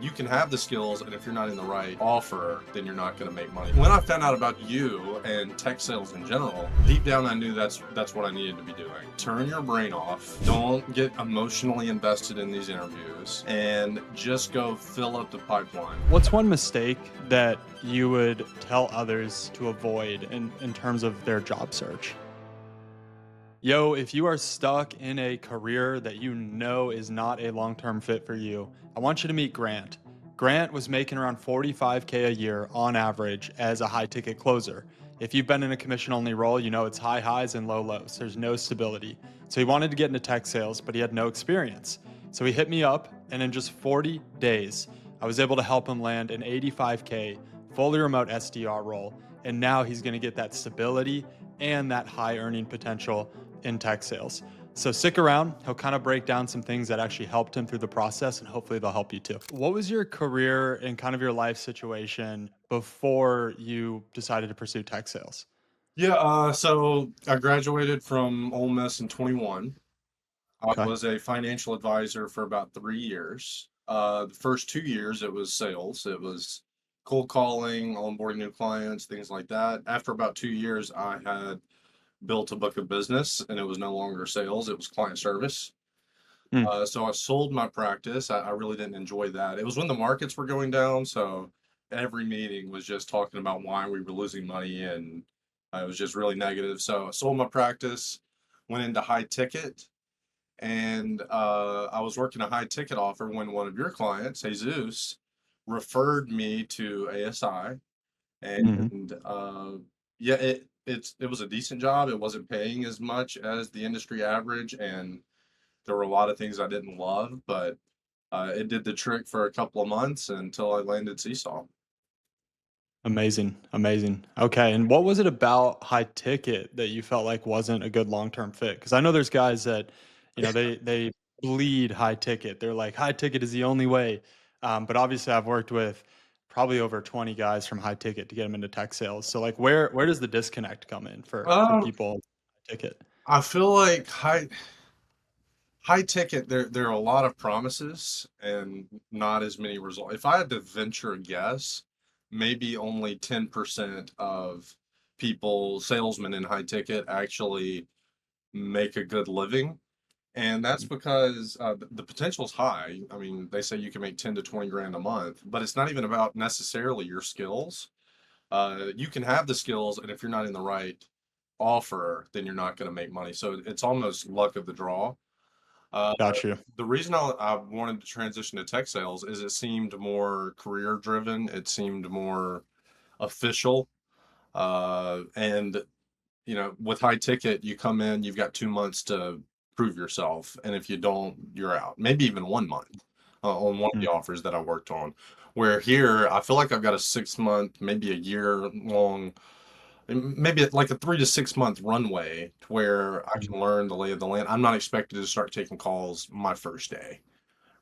You can have the skills, and if you're not in the right offer, then you're not going to make money. When I found out about you and tech sales in general, deep down I knew that's what I needed to be doing. Turn your brain off. Don't get emotionally invested in these interviews, and just go fill up the pipeline. What's one mistake that you would tell others to avoid in terms of their job search? Yo, if you are stuck in a career that you know is not a long term fit for you, I want you to meet Grant. Grant was making around 45K a year on average as a high ticket closer. If you've been in a commission only role, you know it's high highs and low lows. There's no stability. So he wanted to get into tech sales, but he had no experience. So he hit me up, and in just 40 days, I was able to help him land an 85K fully remote SDR role. And now he's going to get that stability and that high earning potential in tech sales. So stick around. He'll kind of break down some things that actually helped him through the process, and hopefully they'll help you too. What was your career and kind of your life situation before you decided to pursue tech sales? Yeah, so I graduated from Ole Miss in 21. I Okay. was a financial advisor for about 3 years. The first 2 years, it was sales. It was cold calling, onboarding new clients, things like that. After about 2 years, I had built a book of business, and it was no longer sales, it was client service. Mm, So I sold my practice. I really didn't enjoy that. It was when the markets were going down, so every meeting was just talking about why we were losing money, and it was just really negative. So I sold my practice, went into high ticket, and I was working a high ticket offer when one of your clients, Jesus, referred me to ASI, mhm. and yeah, it was a decent job. It wasn't paying as much as the industry average, and there were a lot of things I didn't love, but it did the trick for a couple of months until I landed Seesaw. Amazing. Amazing. Okay. And what was it about high ticket that you felt like wasn't a good long term fit? Because I know there's guys that, they bleed high ticket. They're like, high ticket is the only way. But obviously, I've worked with probably over 20 guys from high ticket to get them into tech sales. So like, where does the disconnect come in for Um, people high ticket? I feel like high ticket, there are a lot of promises and not as many results. If I had to venture a guess, maybe only 10% of people, salesmen in high ticket, actually make a good living. And that's Mm, because the potential is high. I mean, they say you can make 10 to 20 grand a month, but it's not even about necessarily your skills. You can have the skills, and if you're not in the right offer, then you're not going to make money. So it's almost luck of the draw. Uh, got you. the reason I wanted to transition to tech sales is it seemed more career driven. It seemed more official. And with high ticket, you come in, you've got 2 months to prove yourself, and if you don't, you're out. Maybe even 1 month on one of Mm, the offers that I worked on. Where here, I feel like I've got a 6 month, maybe a year long, maybe like a 3 to 6 month runway to where I mm. can learn the lay of the land. I'm not expected to start taking calls my first day,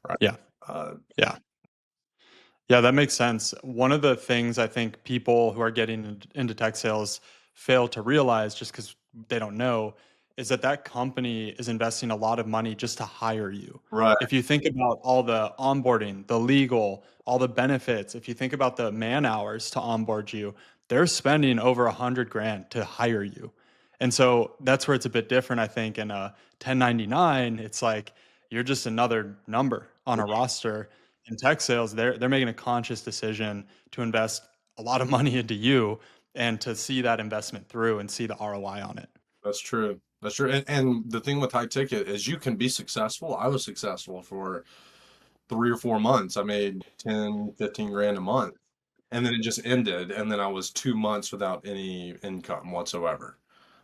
right? Yeah. Uh, Yeah. Yeah, that makes sense. One of the things I think people who are getting into tech sales fail to realize just because they don't know is that that company is investing a lot of money just to hire you. right. If you think about all the onboarding, the legal, all the benefits, if you think about the man hours to onboard you, they're spending over 100 grand to hire you. And so that's where it's a bit different, I think. In a 1099, it's like you're just another number on a roster. In tech sales, they're making a conscious decision to invest a lot of money into you and to see that investment through and see the ROI on it. That's true. That's true. And the thing with high ticket is you can be successful. I was successful for 3 or 4 months. I made 10, 15 grand a month. And then it just ended. And then I was 2 months without any income whatsoever.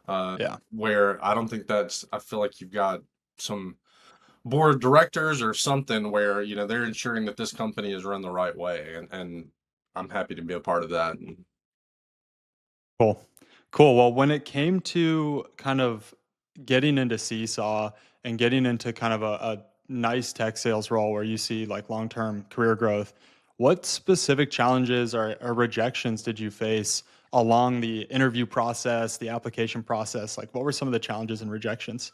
Yeah. Where I don't think I feel like you've got some board of directors or something where, they're ensuring that this company is run the right way. And I'm happy to be a part of that. And Cool. Cool. Well, when it came to kind of getting into Seesaw and getting into kind of a nice tech sales role where you see like long term career growth, what specific challenges or rejections did you face along the interview process, the application process? Like, what were some of the challenges and rejections?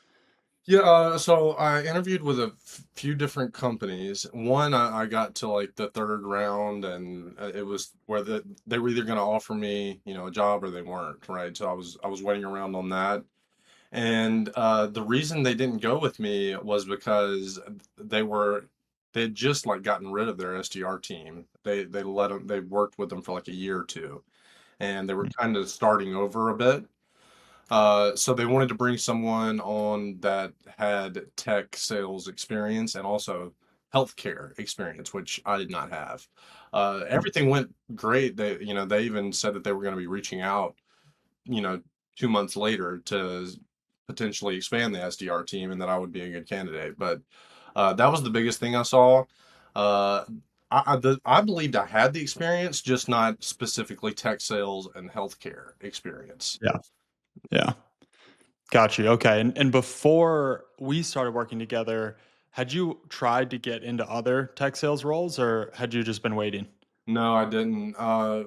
Yeah, so I interviewed with a few different companies. One, I got to like the third round, and it was where they were either going to offer me, a job or they weren't, right? So I was waiting around on that, and the reason they didn't go with me was because they had just like gotten rid of their SDR team. They worked with them for like a year or two, and they were Mm. kind of starting over a bit. So they wanted to bring someone on that had tech sales experience and also healthcare experience, which I did not have. Everything went great. They even said that they were going to be reaching out, you know, 2 months later to potentially expand the SDR team and that I would be a good candidate. But that was the biggest thing I saw. Uh, I believed I had the experience, just not specifically tech sales and healthcare experience. Yeah. Yeah. Got you. Okay. And before we started working together, had you tried to get into other tech sales roles or had you just been waiting? No, I didn't. I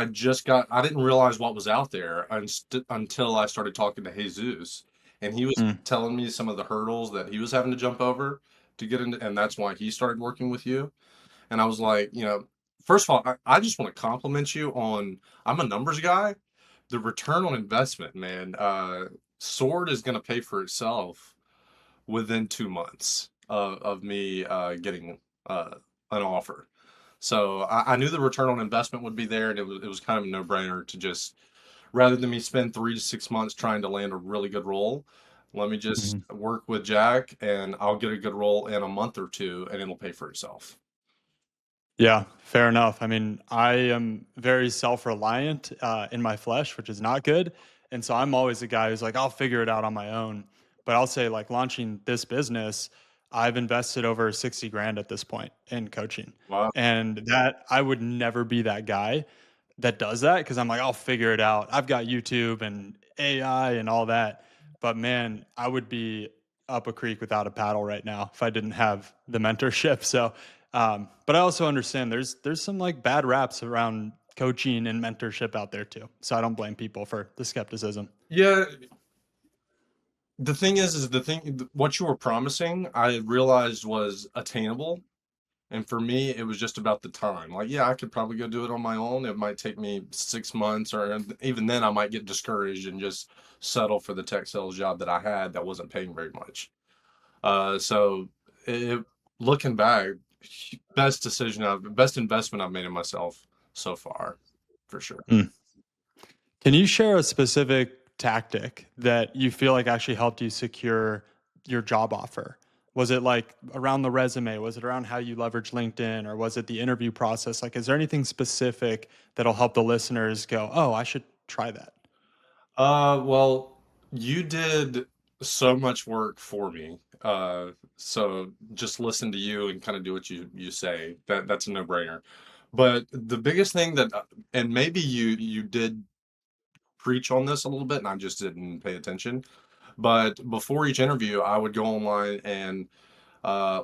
didn't realize what was out there until I started talking to Jesus, and he was Mm. telling me some of the hurdles that he was having to jump over to get into, and that's why he started working with you. And I was like, first of all, I just want to compliment you on, I'm a numbers guy. The return on investment, man, Sword is going to pay for itself within 2 months of me getting an offer. So I knew the return on investment would be there, and it was kind of a no brainer to just, rather than me spend 3 to 6 months trying to land a really good role, let me just Mhm. work with Jack, and I'll get a good role in a month or two, and it'll pay for itself. Yeah, fair enough. I mean, I am very self-reliant in my flesh, which is not good. And so I'm always the guy who's like, I'll figure it out on my own. But I'll say, like, launching this business, I've invested over 60 grand at this point in coaching. Wow. And that I would never be that guy that does that because I'm like, I'll figure it out. I've got YouTube and AI and all that. But man, I would be up a creek without a paddle right now if I didn't have the mentorship. So but I also understand there's some like bad raps around coaching and mentorship out there too. So I don't blame people for the skepticism. Yeah, the thing is what you were promising, I realized was attainable. And for me, it was just about the time. Like, yeah, I could probably go do it on my own. It might take me 6 months, or even then, I might get discouraged and just settle for the tech sales job that I had that wasn't paying very much. So, looking back, best investment I've made in myself so far, for sure. Mm. Can you share a specific tactic that you feel like actually helped you secure your job offer? Was it like around the resume? Was it around how you leverage LinkedIn or was it the interview process? Like, is there anything specific that'll help the listeners go, oh, I should try that? Well, you did so much work for me. So just listen to you and kind of do what you say. That's a no-brainer. But the biggest thing and maybe you did preach on this a little bit, and I just didn't pay attention. But before each interview, I would go online and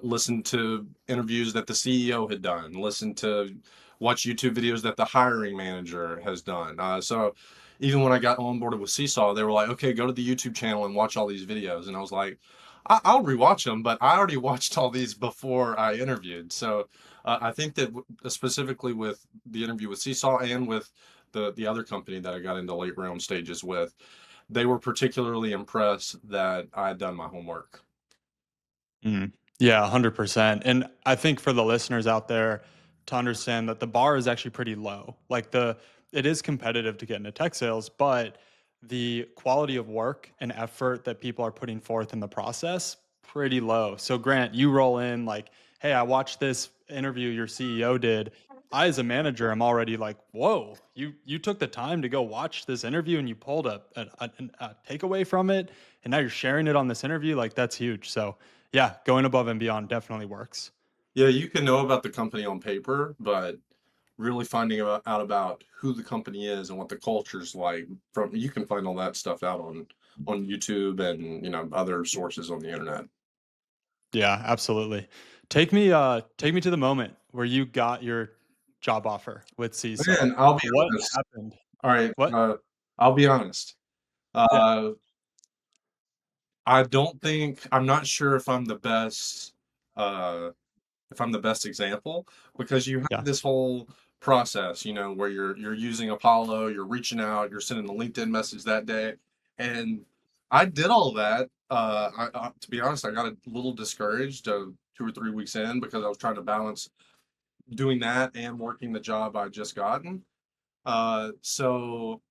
listen to interviews that the CEO had done, watch YouTube videos that the hiring manager has done. So even when I got onboarded with Seesaw, they were like, okay, go to the YouTube channel and watch all these videos. And I was like, I'll rewatch them, but I already watched all these before I interviewed. So I think that specifically with the interview with Seesaw and with the other company that I got into late round stages with, they were particularly impressed that I had done my homework. Mm. Yeah, 100%. And I think for the listeners out there to understand that the bar is actually pretty low. Like it is competitive to get into tech sales, but the quality of work and effort that people are putting forth in the process pretty low. So Grant, you roll in like, "Hey, I watched this interview your CEO did." I as a manager am already like, "Whoa, you took the time to go watch this interview and you pulled a takeaway from it and now you're sharing it on this interview. Like that's huge." So yeah, going above and beyond definitely works. Yeah, you can know about the company on paper, but really finding out about who the company is and what the culture's like, you can find all that stuff out on YouTube and other sources on the internet. Yeah, absolutely. Take me to the moment where you got your job offer with Seesaw. And I'll be What honest. happened? All right, What? I'll be honest. Yeah. Uh, I don't think I'm not sure if I'm the best example because you have Yeah. this whole process, where you're using Apollo, you're reaching out, you're sending a LinkedIn message that day, and I did all that. To be honest, I got a little discouraged 2 or 3 weeks in because I was trying to balance doing that and working the job I just gotten. So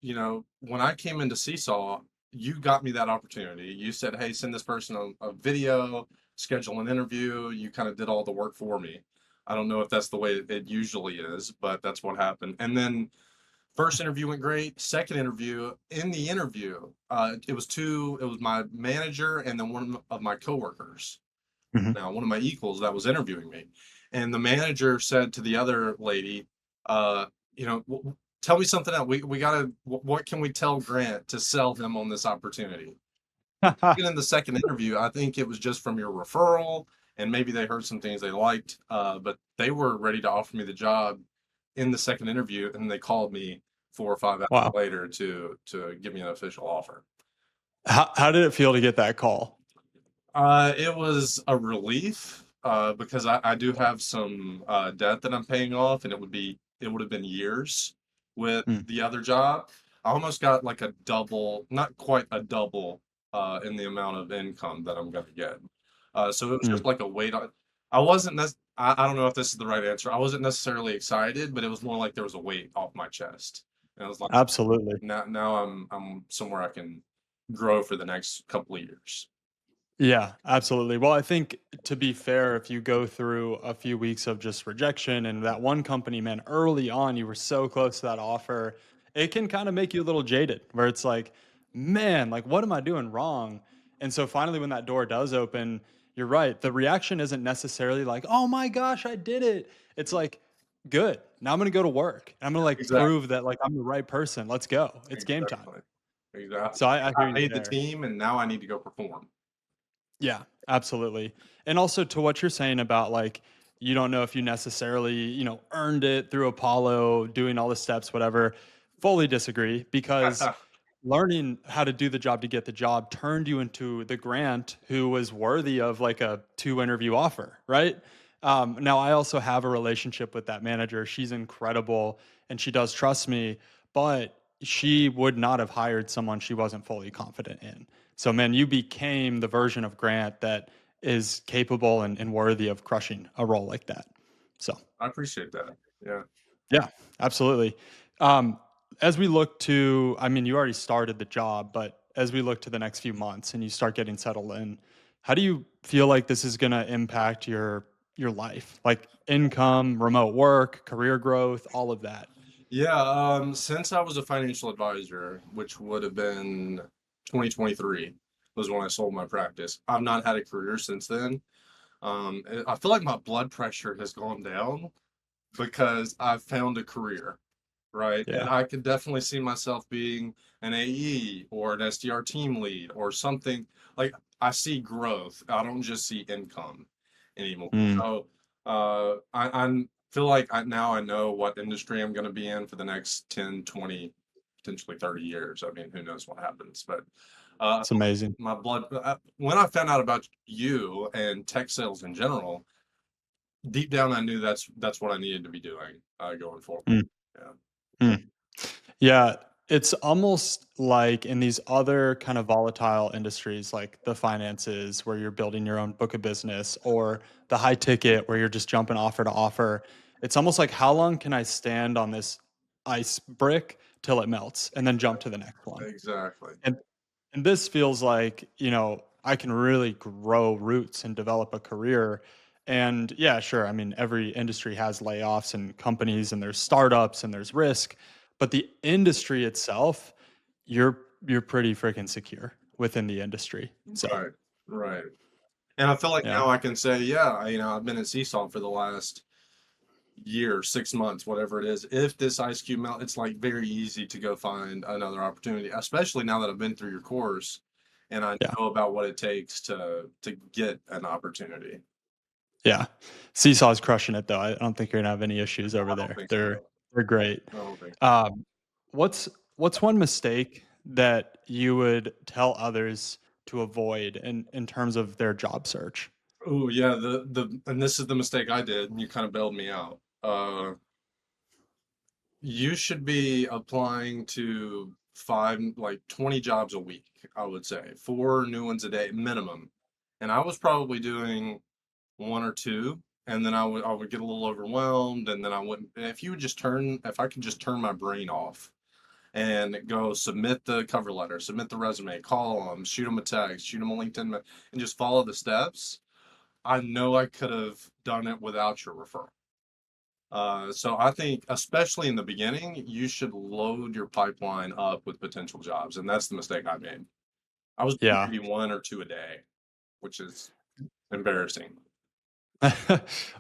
when I came into Seesaw, you got me that opportunity. You said, "Hey, send this person a video, schedule an interview." You kind of did all the work for me. I don't know if that's the way it usually is, but that's what happened. And then first interview went great. Second interview, in the interview, it was my manager and then one of my coworkers. Mhm. Now, one of my equals that was interviewing me. And the manager said to the other lady, uh, tell me something else. We got to, what can we tell Grant to sell him on this opportunity? Even in the second interview, I think it was just from your referral and maybe they heard some things they liked, but they were ready to offer me the job in the second interview. And they called me 4 or 5 hours Wow. later to give me an official offer. How did it feel to get that call? It was a relief because I do have some debt that I'm paying off, and it would have been years with Mm. the other job. I almost got like a double, not quite a double, in the amount of income that I'm gonna get. So it was Mm. just like a weight on. I wasn't. I don't know if this is the right answer. I wasn't necessarily excited, but it was more like there was a weight off my chest, and I was like, Absolutely. now I'm somewhere I can grow for the next couple of years. Yeah, absolutely. Well, I think to be fair, if you go through a few weeks of just rejection and that one company, man, early on you were so close to that offer, it can kind of make you a little jaded where it's like, man, like what am I doing wrong? And so finally when that door does open, you're right. The reaction isn't necessarily like, "Oh my gosh, I did it." It's like, "Good. Now I'm going to go to work. And I'm going to like Exactly. prove that like I'm the right person. Let's go. It's game time." Exactly. Exactly. So I hear I you made the there. team and now I need to go perform. Yeah, absolutely. And also to what you're saying about like you don't know if you necessarily, earned it through Apollo, doing all the steps, whatever. Fully disagree because learning how to do the job to get the job turned you into the Grant who was worthy of like a 2 interview offer, right? Now I also have a relationship with that manager. She's incredible and she does trust me, but she would not have hired someone she wasn't fully confident in. So, man, you became the version of Grant that is capable and worthy of crushing a role like that. So, I appreciate that. Yeah. yeah, absolutely. Um, as we look to, I mean, you already started the job, but as we look to the next few months and you start getting settled in, how do you feel like this is going to impact your life, like income, remote work, career growth, all of that? Yeah, since I was a financial advisor, which would have been 2023 was when I sold my practice. I've not had a career since then. And I feel like my blood pressure has gone down because I've found a career, right? And Yeah. I could definitely see myself being an AE or an SDR team lead or something. Like I see growth. I don't just see income anymore. Mm, So I feel like now I know what industry I'm going to be in for the next 10, 20, potentially 30 years. I mean, who knows what happens, but uh, it's amazing. my blood, when I found out about you and tech sales in general, deep down, I knew that's what I needed to be doing going forward. Mm, Yeah. mm. Yeah, it's almost like in these other kind of volatile industries, like the finances, where you're building your own book of business, or the high ticket, where you're just jumping offer to offer. It's almost like, how long can I stand on this ice brick till it melts and then jump to the next one? Exactly. And and this feels like, I can really grow roots and develop a career. And yeah, sure. I mean, every industry has layoffs and companies and there's startups and there's risk, but the industry itself, you're you're pretty freaking secure within the industry. So, Right. Right. And I feel like yeah. now I can say, yeah, I've been in Seesaw for the last year, 6 months, whatever it is. If this ice cube melt, it's like very easy to go find another opportunity, especially now that I've been through your course and I Yeah. know about what it takes to get an opportunity. Yeah. Seesaw's crushing it though. I don't think you're gonna have any issues over I don't there. think They're so. they're great. I don't think so. Um, what's one mistake that you would tell others to avoid in terms of their job search? Oh yeah, and this is the mistake I did, and you kind of bailed me out. You should be applying to like 20 jobs a week, I would say. 4 new ones a day minimum. And I was probably doing 1 or 2, and then I would get a little overwhelmed, and then I wouldn't. If I could just turn my brain off and go submit the cover letter, submit the resume, call them, shoot them a text, shoot them a LinkedIn, and just follow the steps, I know I could have done it without your referral. So I think, especially in the beginning, you should load your pipeline up with potential jobs, and that's the mistake I made. I was doing Yeah. maybe 1 or 2 a day, which is embarrassing.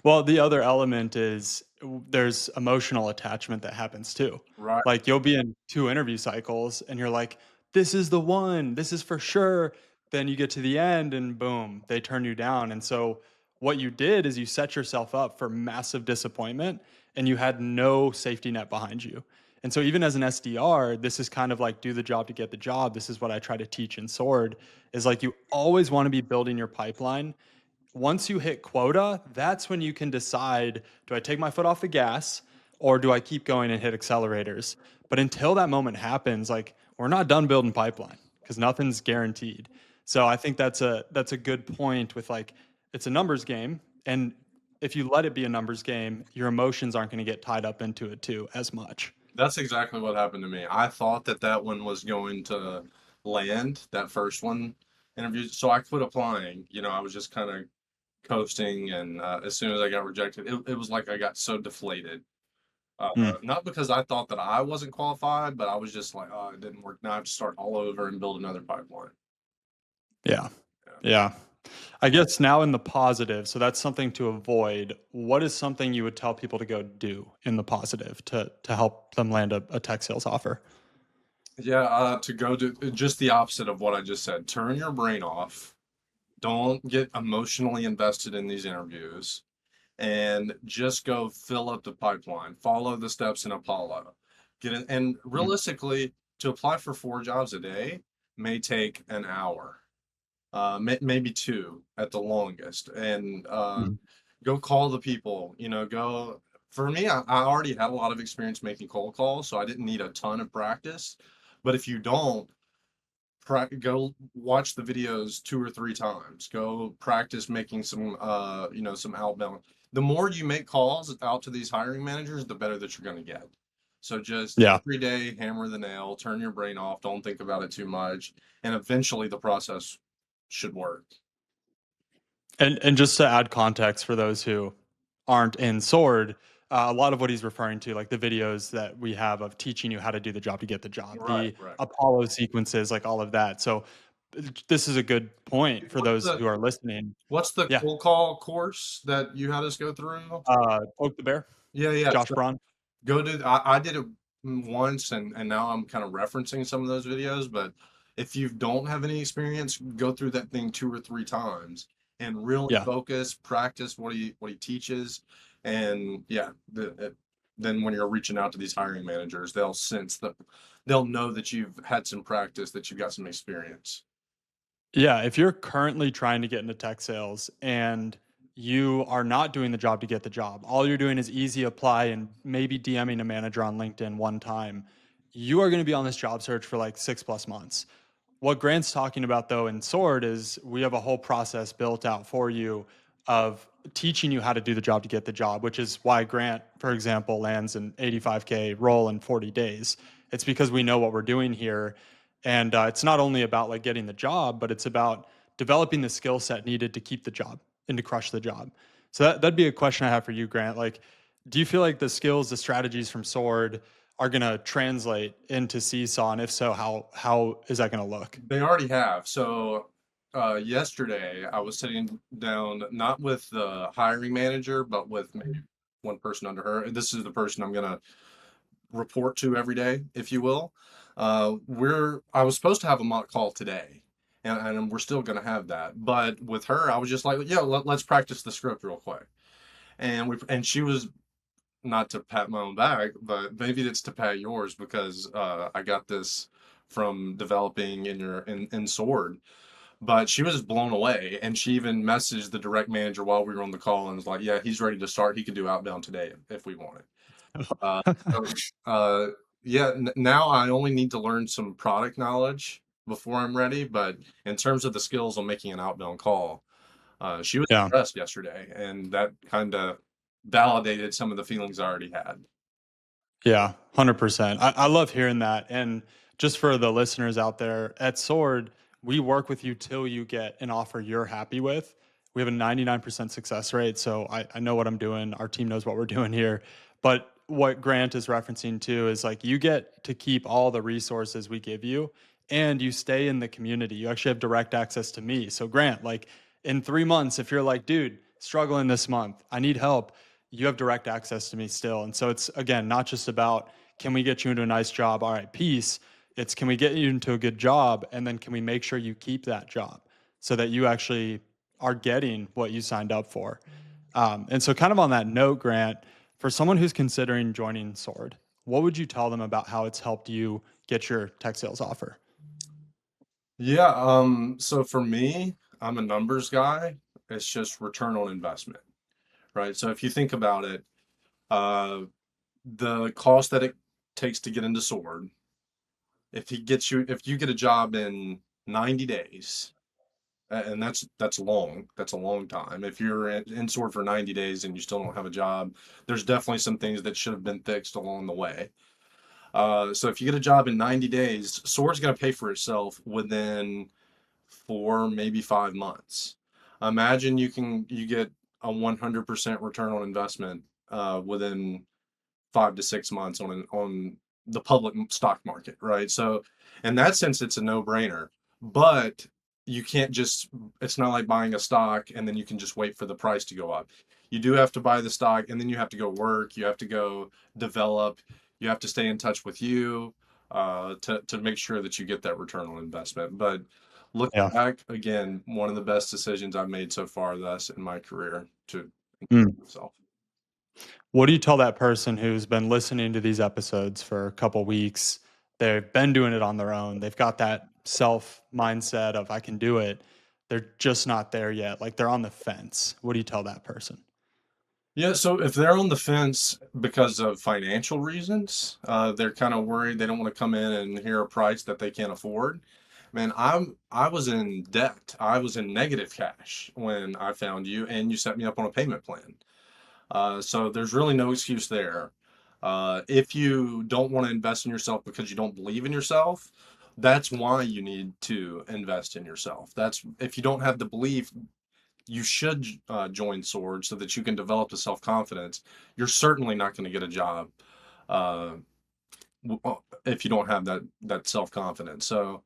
Well, the other element is there's emotional attachment that happens too. Right. Like you'll be in 2 interview cycles and you're like, "This is the one. This is for sure." Then you get to the end and boom, they turn you down. And so what you did is you set yourself up for massive disappointment and you had no safety net behind you. And so even as an SDR, this is kind of like do the job to get the job. This is what I try to teach in Sword is like you always want to be building your pipeline. Once you hit quota, that's when you can decide, do I take my foot off the gas or do I keep going and hit accelerators? But until that moment happens, like we're not done building pipeline because nothing's guaranteed. So I think that's a good point with like it's a numbers game, and if you let it be a numbers game, your emotions aren't going to get tied up into it too as much. That's exactly what happened to me. I thought that that one was going to land, that first one interview, so I quit applying. I was just kind of coasting, and as soon as I got rejected, it was like I got so deflated. Mm, Not because I thought that I wasn't qualified, but I was just like, oh, it didn't work. Now I have to start all over and build another pipeline. yeah. Yeah. Yeah. I guess now in the positive, so that's something to avoid. What is something you would tell people to go do in the positive to help them land a tech sales offer? Yeah, to go to just the opposite of what I just said. Turn your brain off. Don't get emotionally invested in these interviews, and just go fill up the pipeline. Follow the steps in Apollo. And Mm, realistically, to apply for 4 jobs a day may take an hour, maybe 2 at the longest. And mm. go call the people. Go. For me, I already had a lot of experience making cold calls, so I didn't need a ton of practice. But if you don't, go watch the videos 2 or 3 times. Go practice making some outbound. The more you make calls out to these hiring managers, the better that you're going to get. So just Yeah. every day, hammer the nail, turn your brain off, don't think about it too much, and eventually the process should work. And just to add context for those who aren't in Sword, a lot of what he's referring to, like the videos that we have of teaching you how to do the job to get the job, Right, the right. Apollo sequences, like all of that. So this is a good point for What's those the who are listening. what's the Yeah. cold call course that you had us go through? Poke the bear, Yeah, yeah. Josh So Braun. go do. I did it once, and now I'm kind of referencing some of those videos. But if you don't have any experience, go through that thing 2 or 3 times and really Yeah. focus, practice what he teaches, and yeah, then when you're reaching out to these hiring managers, they'll sense that they'll know that you've had some practice, that you've got some experience. Yeah, if you're currently trying to get into tech sales and you are not doing the job to get the job, all you're doing is easy apply and maybe DMing a manager on LinkedIn one time, you are going to be on this job search for like 6+ months. What Grant's talking about though in Sword is we have a whole process built out for you of teaching you how to do the job to get the job, which is why Grant, for example, lands an 85K role in 40 days. It's because we know what we're doing here. And it's not only about like getting the job, but it's about developing the skill set needed to keep the job and to crush the job. So that'd be a question I have for you, Grant. Like, do you feel like the skills, the strategies from Sword are going to translate into Seesaw? And if so, how is that going to look? They already have. So yesterday I was sitting down not with the hiring manager, but with maybe one person under her. And this is the person I'm gonna report to every day, if you will. I was supposed to have a mock call today, and we're still gonna have that. But with her, I was just like, yeah, let's practice the script real quick. And she was, not to pat my own back, but maybe it's to pat yours, because I got this from developing in Sword. but she was just blown away. And she even messaged the direct manager while we were on the call and was like, yeah, he's ready to start. He could do outbound today if we wanted. Uh, so, uh, yeah, now I only need to learn some product knowledge before I'm ready. But in terms of the skills on making an outbound call, she was Yeah. impressed yesterday, and that kind of validated some of the feelings I already had. Yeah, 100%. I love hearing that. And just for the listeners out there, at Sword, we work with you till you get an offer you're happy with. We have a 99% success rate. So I know what I'm doing. Our team knows what we're doing here. But what Grant is referencing too is like you get to keep all the resources we give you and you stay in the community. You actually have direct access to me. So, Grant, like in 3 months, if you're like, dude, struggling this month, I need help, you have direct access to me still. And so it's, again, not just about can we get you into a nice job? All right, peace. It's can we get you into a good job? And then can we make sure you keep that job so that you actually are getting what you signed up for? And so, kind of on that note, Grant, for someone who's considering joining Sword, what would you tell them about how it's helped you get your tech sales offer? Yeah, so for me, I'm a numbers guy. It's just return on investment, right? So if you think about it, uh, the cost that it takes to get into Sword, if you get a job in 90 days, and that's long, that's a long time. If you're in Sword for 90 days and you still don't have a job, there's definitely some things that should have been fixed along the way. So if you get a job in 90 days, Sword's going to pay for itself within 4, maybe 5 months. Imagine you get a 100% return on investment within 5 to 6 months on the public stock market, right? So in that sense, it's a no-brainer. But you can't just, it's not like buying a stock and then you can just wait for the price to go up. You do have to buy the stock and then you have to go work, you have to go develop, you have to stay in touch with you to make sure that you get that return on investment. But looking Yeah. back, again, one of the best decisions I've made so far thus in my career to Mm. myself. What do you tell that person who's been listening to these episodes for a couple weeks? They've been doing it on their own. They've got that self mindset of I can do it. They're just not there yet. Like they're on the fence. What do you tell that person? Yeah, so if they're on the fence because of financial reasons, they're kind of worried they don't want to come in and hear a price that they can't afford. Man, I was in debt. I was in negative cash when I found you, and you set me up on a payment plan. So there's really no excuse there. If you don't want to invest in yourself because you don't believe in yourself, that's why you need to invest in yourself. That's if you don't have the belief, you should join Sword so that you can develop the self confidence. You're certainly not going to get a job uh, if you don't have that self confidence. So,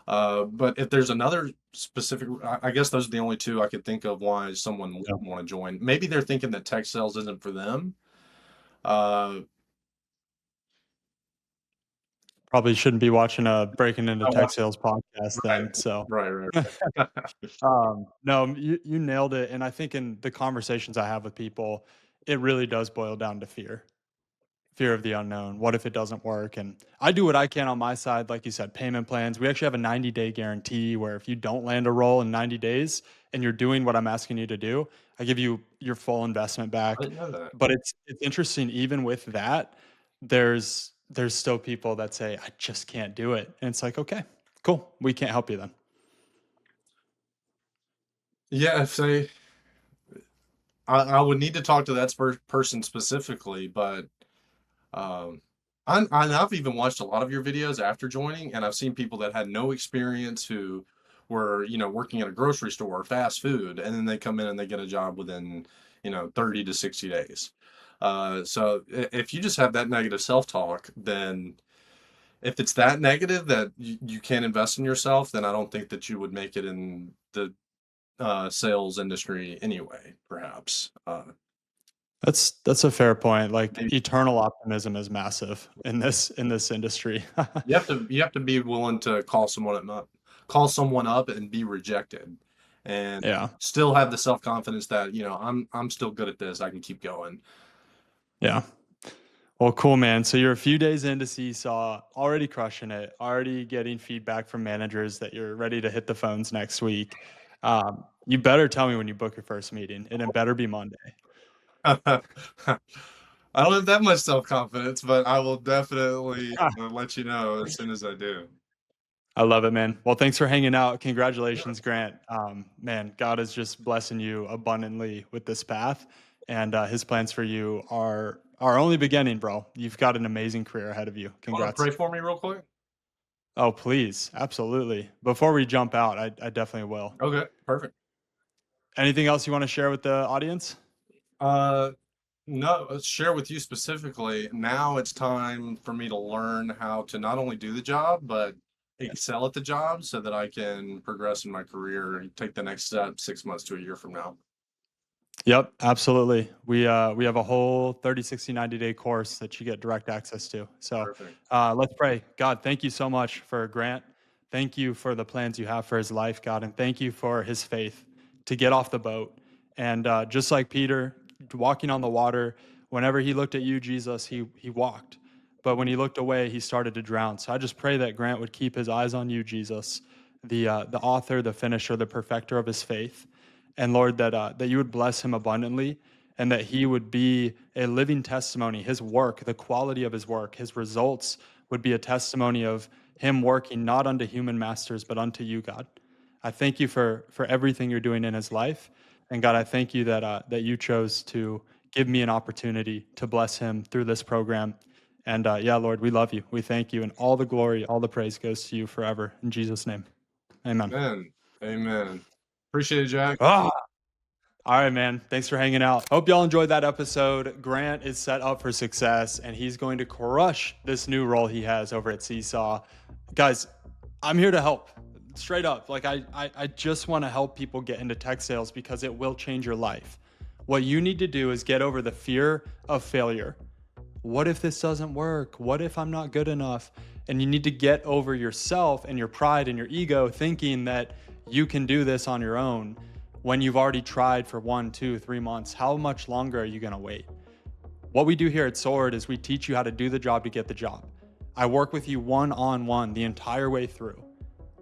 but if there's another specific, I guess those are the only two I could think of why someone Yeah. wouldn't want to join. Maybe they're thinking that tech sales isn't for them. Uh, Probably shouldn't be watching a Breaking Into I Tech want- Sales podcast right, then. So, right. no, you nailed it. And I think in the conversations I have with people, it really does boil down to fear of the unknown. What if it doesn't work? And I do what I can on my side. Like you said, payment plans. We actually have a 90-day guarantee where if you don't land a role in 90 days and you're doing what I'm asking you to do, I give you your full investment I back. didn't know that. But it's interesting, even with that, there's still people that say, I just can't do it. And it's like, okay, cool. We can't help you then. Yeah, if they, I would need to talk to that person specifically, but Um, I've even watched a lot of your videos after joining, and I've seen people that had no experience who were, working at a grocery store or fast food, and then they come in and they get a job within, 30 to 60 days. So if you just have that negative self-talk, then if it's that negative that you can't invest in yourself, then I don't think that you would make it in the sales industry anyway, perhaps. That's a fair point. Like Maybe eternal optimism is massive in this industry. you have to be willing to call someone up and be rejected, and Yeah. still have the self confidence that I'm still good at this. I can keep going. Yeah. Well, cool, man. So you're a few days into Seesaw, already crushing it, already getting feedback from managers that you're ready to hit the phones next week. You better tell me when you book your first meeting, and it better be Monday. I don't have that much self-confidence, but I will definitely let you know as soon as I do. I love it, man. Well, thanks for hanging out. Yeah. Congratulations, Grant. Man, God is just blessing you abundantly with this path, and His plans for you are only beginning, bro. You've got an amazing career ahead of you. Wanna Congrats. pray for me real quick? Oh, please, absolutely. Before we jump out, I definitely will. Okay, perfect. Anything else you want to share with the audience? Uh, no, share with you specifically. Now it's time for me to learn how to not only do the job, but excel at the job so that I can progress in my career and take the next step 6 months to a year from now. Yep, absolutely. We have a whole 30, 60, 90-day course that you get direct access to. So Perfect. let's pray. God, thank you so much for Grant. Thank you for the plans you have for his life, God, and thank you for his faith to get off the boat. And just like Peter, walking on the water, whenever he looked at you, Jesus, he walked. But when he looked away, he started to drown. So I just pray that Grant would keep his eyes on you, Jesus, the author, the finisher, the perfecter of his faith. And Lord, that you would bless him abundantly and that he would be a living testimony. His work, the quality of his work, his results would be a testimony of him working not unto human masters, but unto you, God. I thank you for everything you're doing in his life. And God, I thank you that you chose to give me an opportunity to bless him through this program. And yeah, Lord, we love you. We thank you. And all the glory, all the praise goes to you forever. In Jesus' name, amen. Amen. Amen. Appreciate it, Jack. Ah! All right, man. Thanks for hanging out. Hope y'all enjoyed that episode. Grant is set up for success, and he's going to crush this new role he has over at Seesaw. Guys, I'm here to help. Straight up. Like, I just want to help people get into tech sales because it will change your life. What you need to do is get over the fear of failure. What if this doesn't work? What if I'm not good enough? And you need to get over yourself and your pride and your ego thinking that you can do this on your own when you've already tried for 1, 2, 3 months. How much longer are you going to wait? What we do here at Sword is we teach you how to do the job to get the job. I work with you one-on-one the entire way through.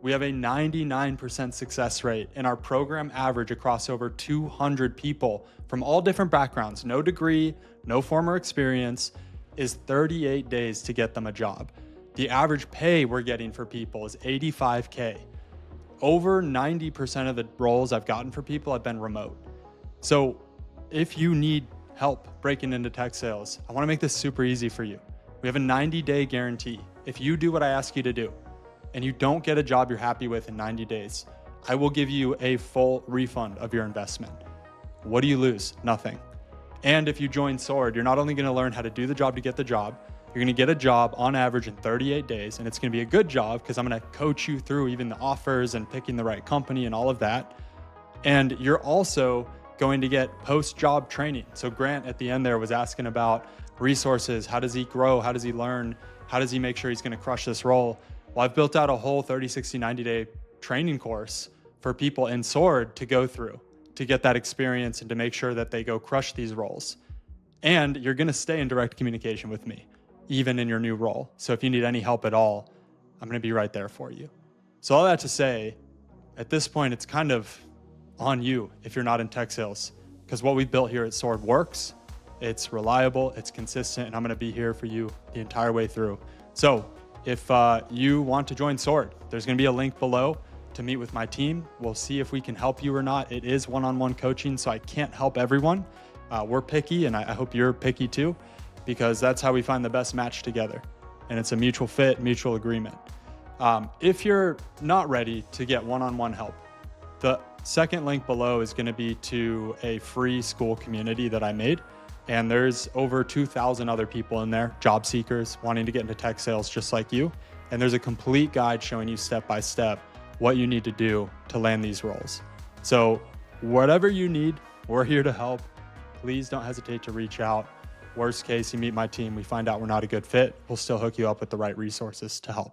We have a 99% success rate, and our program average across over 200 people from all different backgrounds, no degree, no former experience, is 38 days to get them a job. The average pay we're getting for people is $85K. Over 90% of the roles I've gotten for people have been remote. So if you need help breaking into tech sales, I want to make this super easy for you. We have a 90-day guarantee. If you do what I ask you to do and you don't get a job you're happy with in 90 days, I will give you a full refund of your investment. What do you lose? Nothing. And if you join Sword, you're not only going to learn how to do the job to get the job, you're going to get a job on average in 38 days, and it's going to be a good job because I'm going to coach you through even the offers and picking the right company and all of that. And you're also going to get post-job training. So Grant at the end there was asking about resources. How does he grow? How does he learn? How does he make sure he's going to crush this role? Well, I've built out a whole 30, 60, 90-day training course for people in Sword to go through to get that experience and to make sure that they go crush these roles. And you're going to stay in direct communication with me, even in your new role. So if you need any help at all, I'm going to be right there for you. So all that to say, at this point, it's kind of on you if you're not in tech sales, because what we built here at Sword works. It's reliable, it's consistent, and I'm going to be here for you the entire way through. So if you want to join Sword, there's going to be a link below to meet with my team. We'll see if we can help you or not. It is one-on-one coaching, so I can't help everyone. We're picky, and I hope you're picky too, because that's how we find the best match together. And it's a mutual fit, mutual agreement. If you're not ready to get one-on-one help, the second link below is going to be to a free school community that I made. And there's over 2,000 other people in there, job seekers wanting to get into tech sales just like you. And there's a complete guide showing you step by step what you need to do to land these roles. So whatever you need, we're here to help. Please don't hesitate to reach out. Worst case, you meet my team, we find out we're not a good fit, we'll still hook you up with the right resources to help.